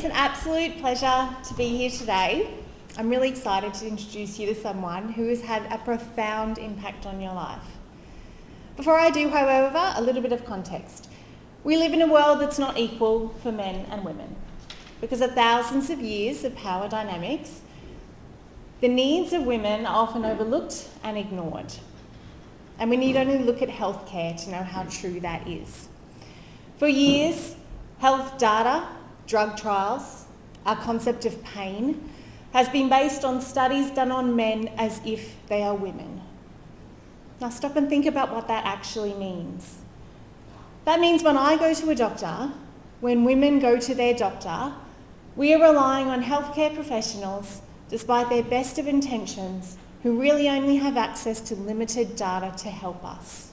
an absolute pleasure to be here today. I'm really excited to introduce you to someone who has had a profound impact on your life. Before I do, however, a little bit of context. We live in a world that's not equal for men and women. Because of thousands of years of power dynamics, the needs of women are often overlooked and ignored. And we need only look at healthcare to know how true that is. For years, health data, drug trials, our concept of pain, has been based on studies done on men as if they are women. Now stop and think about what that actually means. That means when I go to a doctor, when women go to their doctor, we are relying on healthcare professionals, despite their best of intentions, who really only have access to limited data to help us.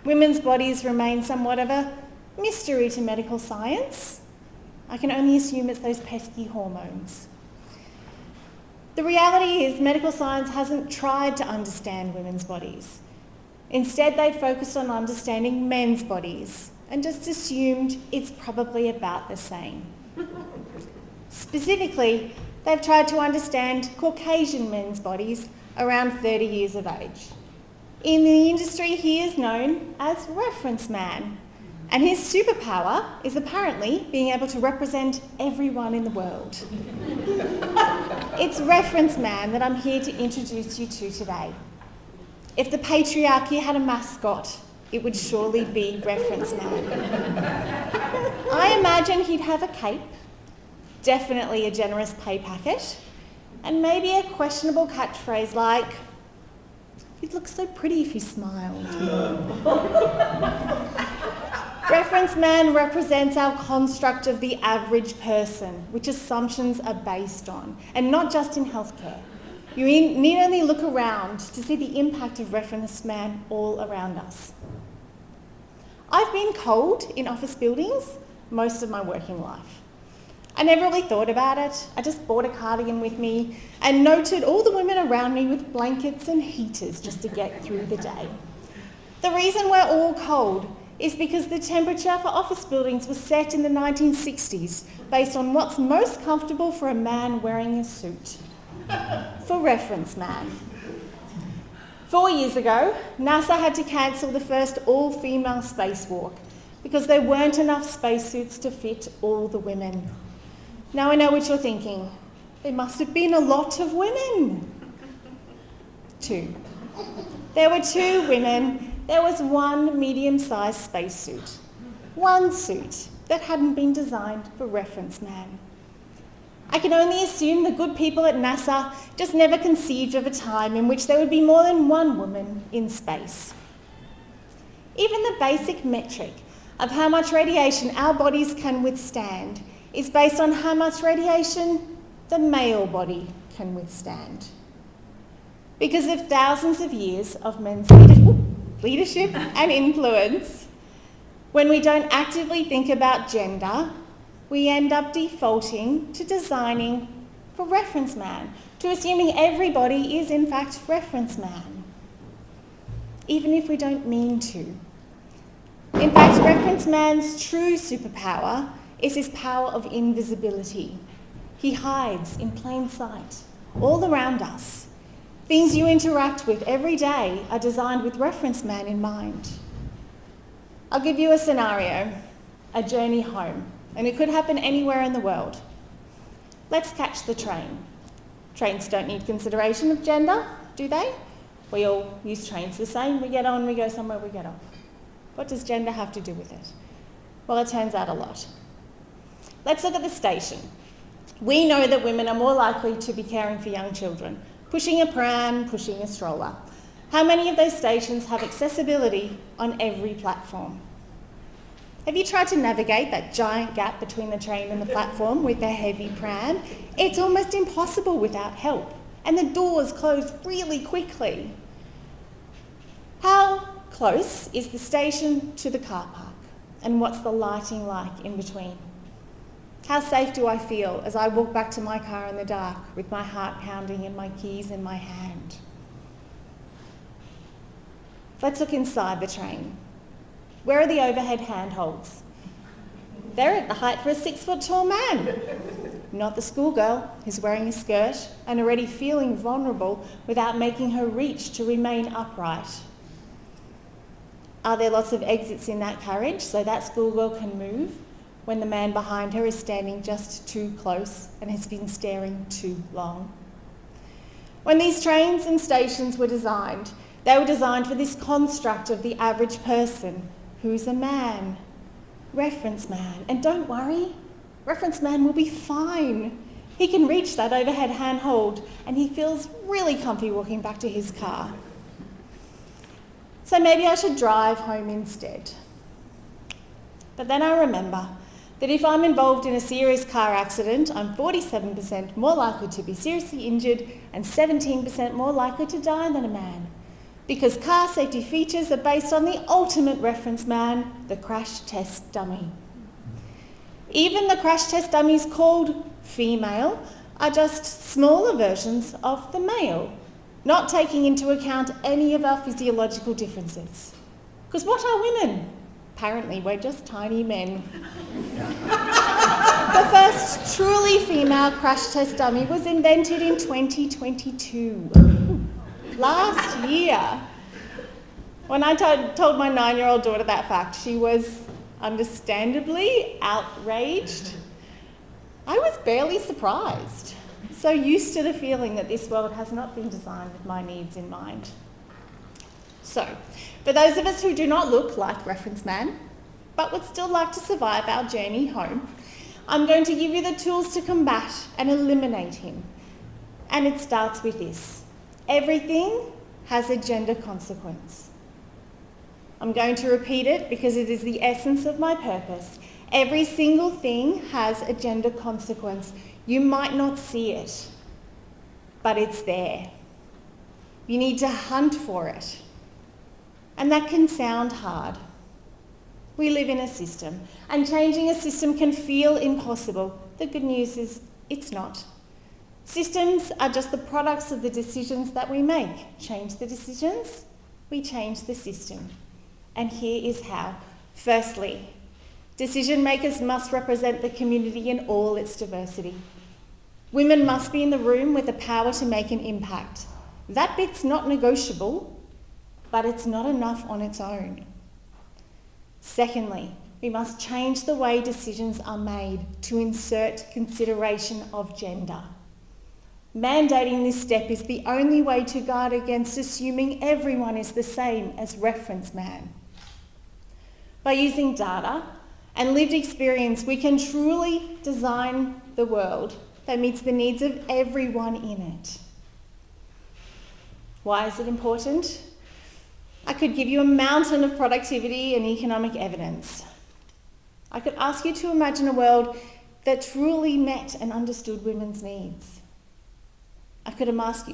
Women's bodies remain somewhat of a mystery to medical science. I can only assume it's those pesky hormones. The reality is medical science hasn't tried to understand women's bodies. Instead, they've focused on understanding men's bodies and just assumed it's probably about the same. Specifically, they've tried to understand Caucasian men's bodies around 30 years of age. In the industry, he is known as reference man, and his superpower is apparently being able to represent everyone in the world. It's reference man that I'm here to introduce you to today. If the patriarchy had a mascot, it would surely be reference man. I imagine he'd have a cape, definitely a generous pay packet, and maybe a questionable catchphrase like, "He'd look so pretty if he smiled." Reference man represents our construct of the average person, which assumptions are based on, and not just in healthcare. You need only look around to see the impact of reference man all around us. I've been cold in office buildings most of my working life. I never really thought about it. I just brought a cardigan with me and noted all the women around me with blankets and heaters just to get through the day. The reason we're all cold is because the temperature for office buildings was set in the 1960s based on what's most comfortable for a man wearing a suit. For reference man. 4 years ago, NASA had to cancel the first all-female spacewalk because there weren't enough spacesuits to fit all the women. Now I know what you're thinking. There must have been a lot of women. 2. There were 2 women. There was 1 medium-sized spacesuit. 1 suit that hadn't been designed for reference man. I can only assume the good people at NASA just never conceived of a time in which there would be more than 1 woman in space. Even the basic metric of how much radiation our bodies can withstand is based on how much radiation the male body can withstand. Because of thousands of years of men's leadership and influence, when we don't actively think about gender, we end up defaulting to designing for reference man, to assuming everybody is in fact reference man, even if we don't mean to. In fact, reference man's true superpower is his power of invisibility. He hides in plain sight, all around us. Things you interact with every day are designed with reference man in mind. I'll give you a scenario, a journey home, and it could happen anywhere in the world. Let's catch the train. Trains don't need consideration of gender, do they? We all use trains the same. We get on, we go somewhere, we get off. What does gender have to do with it? Well, it turns out a lot. Let's look at the station. We know that women are more likely to be caring for young children, pushing a pram, pushing a stroller. How many of those stations have accessibility on every platform? Have you tried to navigate that giant gap between the train and the platform with a heavy pram? It's almost impossible without help, and the doors close really quickly. How close is the station to the car park, and what's the lighting like in between? How safe do I feel as I walk back to my car in the dark with my heart pounding and my keys in my hand? Let's look inside the train. Where are the overhead handholds? They're at the height for a 6-foot-tall man. Not the schoolgirl who's wearing a skirt and already feeling vulnerable without making her reach to remain upright. Are there lots of exits in that carriage so that schoolgirl can move when the man behind her is standing just too close and has been staring too long? When these trains and stations were designed, they were designed for this construct of the average person who's a man, reference man. And don't worry, reference man will be fine. He can reach that overhead handhold and he feels really comfy walking back to his car. So maybe I should drive home instead. But then I remember that if I'm involved in a serious car accident, I'm 47% more likely to be seriously injured and 17% more likely to die than a man. Because car safety features are based on the ultimate reference man, the crash test dummy. Even the crash test dummies called female are just smaller versions of the male, not taking into account any of our physiological differences. Because what are women? Apparently, we're just tiny men. The first truly female crash test dummy was invented in 2022, last year. When I told my 9-year-old daughter that fact, she was understandably outraged. I was barely surprised, so used to the feeling that this world has not been designed with my needs in mind. So, for those of us who do not look like reference man, but would still like to survive our journey home, I'm going to give you the tools to combat and eliminate him. And it starts with this: everything has a gender consequence. I'm going to repeat it because it is the essence of my purpose. Every single thing has a gender consequence. You might not see it, but it's there. You need to hunt for it. And that can sound hard. We live in a system, and changing a system can feel impossible. The good news is it's not. Systems are just the products of the decisions that we make. Change the decisions, we change the system. And here is how. Firstly, decision makers must represent the community in all its diversity. Women must be in the room with the power to make an impact. That bit's not negotiable, but it's not enough on its own. Secondly, we must change the way decisions are made to insert consideration of gender. Mandating this step is the only way to guard against assuming everyone is the same as reference man. By using data and lived experience, we can truly design the world that meets the needs of everyone in it. Why is it important? I could give you a mountain of productivity and economic evidence. I could ask you to imagine a world that truly met and understood women's needs. I could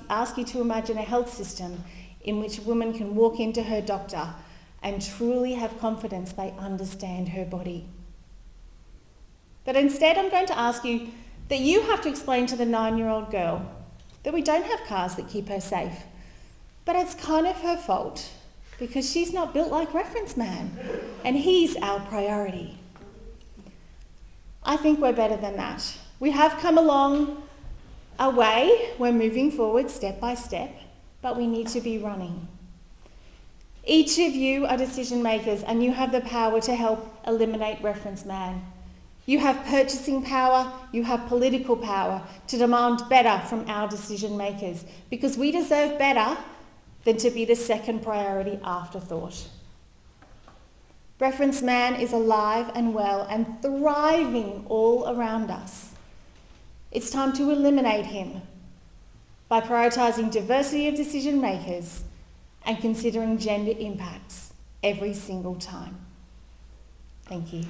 ask you to imagine a health system in which a woman can walk into her doctor and truly have confidence they understand her body. But instead, I'm going to ask you that you have to explain to the 9-year-old girl that we don't have cars that keep her safe, but it's kind of her fault because she's not built like reference man, and he's our priority. I think we're better than that. We have come along a way, we're moving forward step by step, but we need to be running. Each of you are decision makers and you have the power to help eliminate reference man. You have purchasing power, you have political power to demand better from our decision makers because we deserve better than to be the second priority afterthought. Reference man is alive and well and thriving all around us. It's time to eliminate him by prioritising diversity of decision makers and considering gender impacts every single time. Thank you.